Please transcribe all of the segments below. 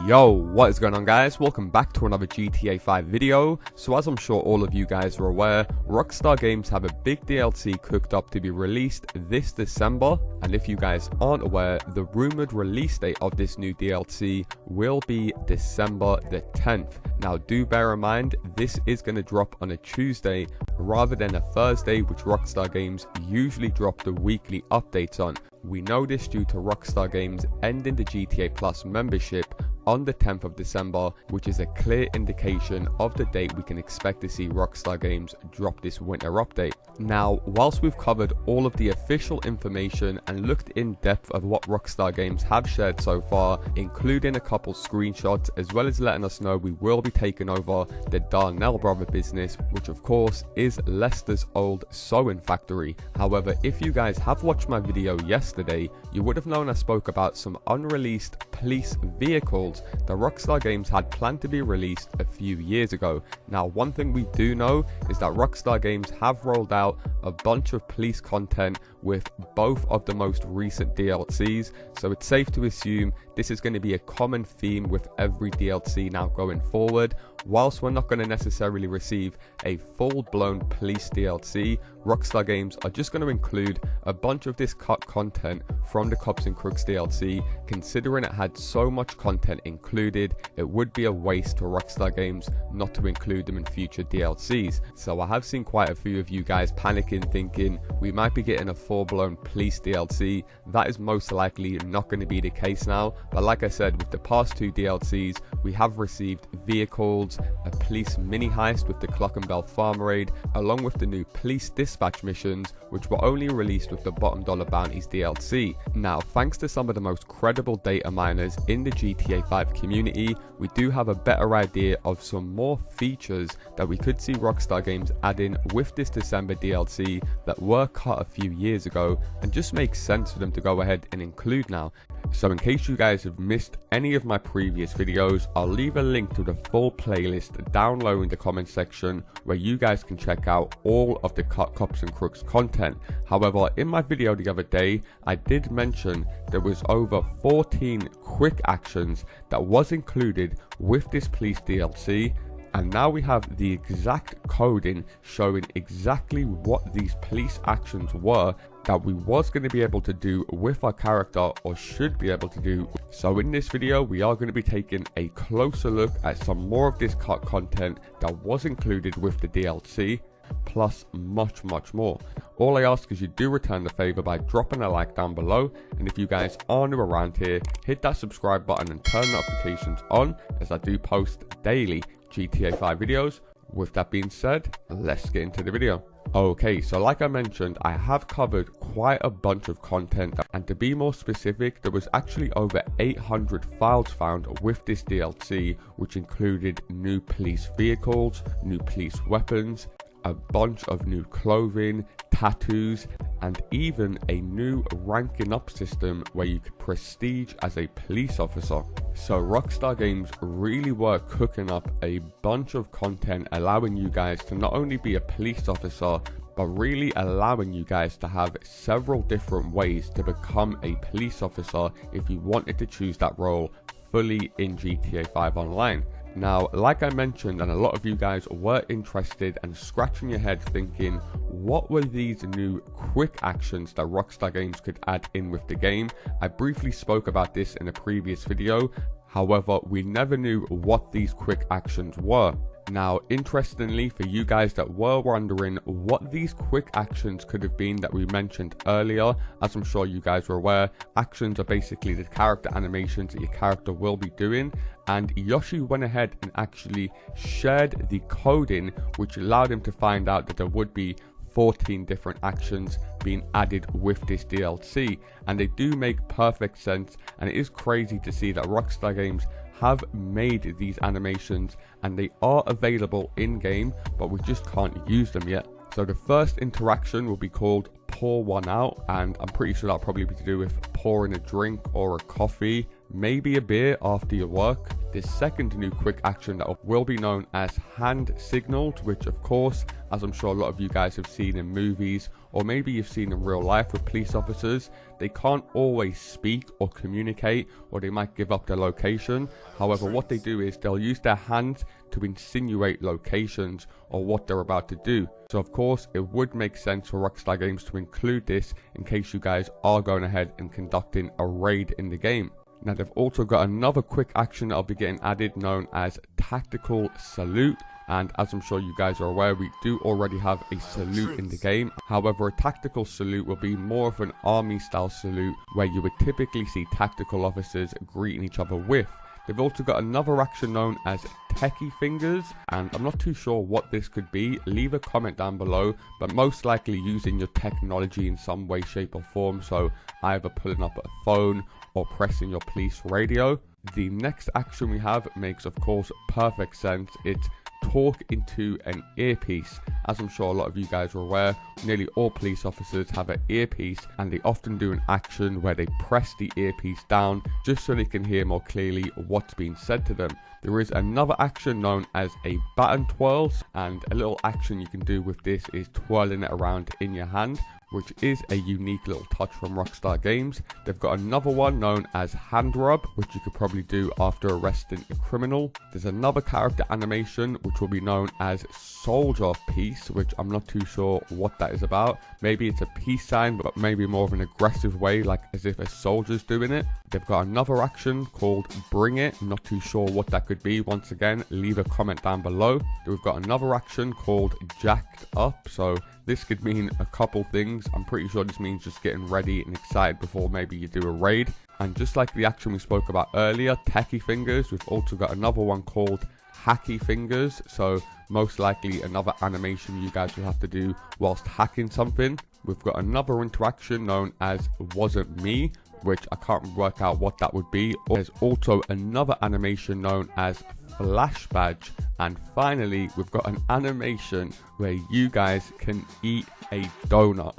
Yo, what is going on guys? Welcome back to another GTA 5 video. So as I'm sure all of you guys are aware, Rockstar Games have a big DLC cooked up to be released this December. And if you guys aren't aware, the rumored release date of this new DLC will be December the 10th. Now do bear in mind, this is going to drop on a Tuesday rather than a Thursday, which Rockstar Games usually drop the weekly updates on. We know this due to Rockstar Games ending the GTA Plus membership on the 10th of December, which is a clear indication of the date we can expect to see Rockstar Games drop this winter update. Now, whilst we've covered all of the official information and looked in depth of what Rockstar Games have shared so far, including a couple screenshots, as well as letting us know we will be taking over the Darnell brother business, which of course is Leicester's old sewing factory. However, if you guys have watched my video yesterday, you would have known I spoke about some unreleased police vehicles that Rockstar Games had planned to be released a few years ago. Now, one thing we do know is that Rockstar Games have rolled out a bunch of police content with both of the most recent DLCs, so it's safe to assume this is going to be a common theme with every DLC now going forward. Whilst we're not going to necessarily receive a full-blown police DLC, Rockstar Games are just going to include a bunch of this cut content from the Cops and Crooks DLC. Considering it had so much content included, it would be a waste for Rockstar Games not to include them in future DLCs. So I have seen quite a few of you guys panicking, thinking we might be getting a full-blown police DLC. That is most likely not going to be the case now, but like I said, with the past two DLCs, we have received vehicles, a police mini heist with the Clock and Bell farm raid, along with the new police dispatch missions, which were only released with the Bottom Dollar Bounties DLC. Now, thanks to some of the most credible data miners in the GTA 5 community, we do have a better idea of some more features that we could see Rockstar Games add in with this December DLC that were cut a few years ago and just makes sense for them to go ahead and include now. So in case you guys have missed any of my previous videos, I'll leave a link to the full playlist down low in the comment section where you guys can check out all of the Cops and Crooks content. However, in my video the other day, I did mention there was over 14 quick actions that was included with this police DLC. And now we have the exact coding showing exactly what these police actions were that we was going to be able to do with our character, or should be able to do. So in this video, we are going to be taking a closer look at some more of this cut content that was included with the DLC, plus much more. All I ask is you do return the favor by dropping a like down below, and if you guys are new around here, hit that subscribe button and turn notifications on, as I do post daily GTA 5 videos. With that being said, let's get into the video. Okay, so like I mentioned, I have covered quite a bunch of content, and to be more specific, there was actually over 800 files found with this DLC, which included new police vehicles, new police weapons, a bunch of new clothing, tattoos, and even a new ranking up system where you could prestige as a police officer. So Rockstar Games really were cooking up a bunch of content, allowing you guys to not only be a police officer, but really allowing you guys to have several different ways to become a police officer if you wanted to choose that role fully in GTA 5 Online. Now, like I mentioned, and a lot of you guys were interested and scratching your head thinking, what were these new quick actions that Rockstar Games could add in with the game? I briefly spoke about this in a previous video. However, we never knew what these quick actions were. Now, interestingly, for you guys that were wondering what these quick actions could have been that we mentioned earlier, as I'm sure you guys were aware, actions are basically the character animations that your character will be doing, and Yoshi went ahead and actually shared the coding, which allowed him to find out that there would be 14 different actions being added with this DLC, and they do make perfect sense. And it is crazy to see that Rockstar Games have made these animations and they are available in game, but we just can't use them yet. So the first interaction will be called Pour One Out, and I'm pretty sure that'll probably be to do with pouring a drink or a coffee, maybe a beer after your work. this second new quick action that will be known as hand signals, which of course, as I'm sure a lot of you guys have seen in movies, or maybe you've seen in real life with police officers, they can't always speak or communicate, or they might give up their location. However, what they do is they'll use their hands to insinuate locations or what they're about to do. So of course, it would make sense for Rockstar Games to include this in case you guys are going ahead and conducting a raid in the game. Now, they've also got another quick action that'll be getting added known as Tactical Salute. And as I'm sure you guys are aware, we do already have a salute in the game. However, a tactical salute will be more of an army style salute where you would typically see tactical officers greeting each other with. They've also got another action known as Techie Fingers, and I'm not too sure what this could be. Leave a comment down below, but most likely using your technology in some way, shape or form. So either pulling up a phone or pressing your police radio. The next action we have makes of course perfect sense. It's talk into an earpiece. As I'm sure a lot of you guys are aware, nearly all police officers have an earpiece, and they often do an action where they press the earpiece down just so they can hear more clearly what's being said to them. There is another action known as a baton twirls, and a little action you can do with this is twirling it around in your hand, which is a unique little touch from Rockstar Games. They've got another one known as hand rub, which you could probably do after arresting a criminal. There's another character animation which will be known as soldier peace, which I'm not too sure what that is about. Maybe it's a peace sign, but maybe more of an aggressive way, like as if a soldier's doing it. They've got another action called Bring It. I'm not too sure what that could be. Once again, leave a comment down below. We've got another action called Jacked Up. So this could mean a couple things. I'm pretty sure this means just getting ready and excited before maybe you do a raid. And just like the action we spoke about earlier, Techie Fingers, we've also got another one called Hacky Fingers. So most likely another animation you guys will have to do whilst hacking something. We've got another interaction known as Wasn't Me, which I can't work out what that would be. There's also another animation known as Flash Badge. And finally, we've got an animation where you guys can eat a donut.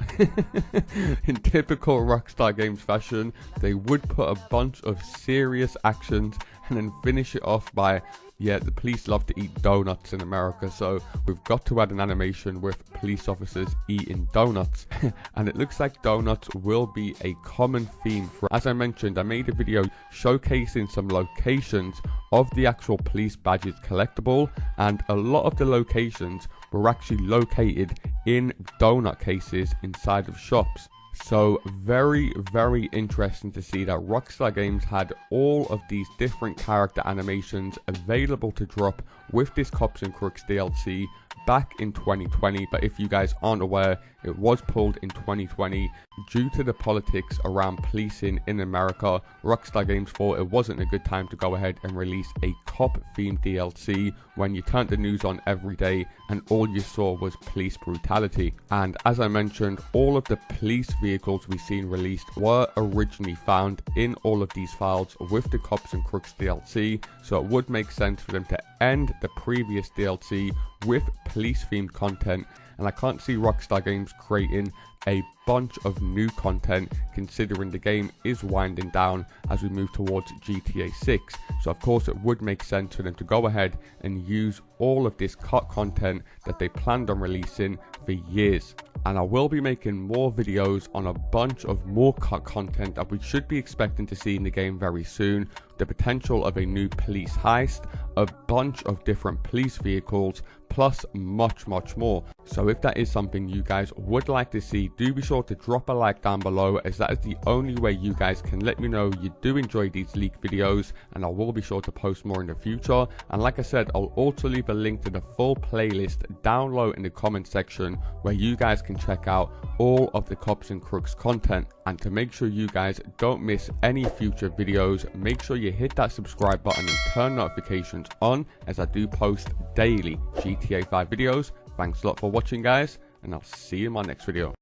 In typical Rockstar Games fashion, they would put a bunch of serious actions and then finish it off by, yeah, the police love to eat donuts in America, so we've got to add an animation with police officers eating donuts. And it looks like donuts will be a common theme for, as I mentioned, I made a video showcasing some locations of the actual police badges collectible, and a lot of the locations were actually located in donut cases inside of shops. So very, very interesting to see that Rockstar Games had all of these different character animations available to drop with this Cops and Crooks DLC back in 2020. But if you guys aren't aware, it was pulled in 2020 due to the politics around policing in America. Rockstar Games thought it wasn't a good time to go ahead and release a cop themed DLC when you turned the news on every day and all you saw was police brutality. And as I mentioned, all of the police vehicles we've seen released were originally found in all of these files with the Cops and Crooks DLC, so it would make sense for them to end the previous DLC with police themed content. And I can't see Rockstar Games creating a bunch of new content considering the game is winding down as we move towards GTA 6. So of course it would make sense for them to go ahead and use all of this cut content that they planned on releasing for years. And I will be making more videos on a bunch of more cut content that we should be expecting to see in the game very soon. The potential of a new police heist, a bunch of different police vehicles, plus much more. So if that is something you guys would like to see, do be sure to drop a like down below, as that is the only way you guys can let me know you do enjoy these leaked videos, and I will be sure to post more in the future. And like I said, I'll also leave a link to the full playlist down low in the comment section where you guys can check out all of the Cops and Crooks content. And to make sure you guys don't miss any future videos, make sure you hit that subscribe button and turn notifications on, as I do post daily GTA 5 videos. Thanks a lot for watching, guys, and I'll see you in my next video.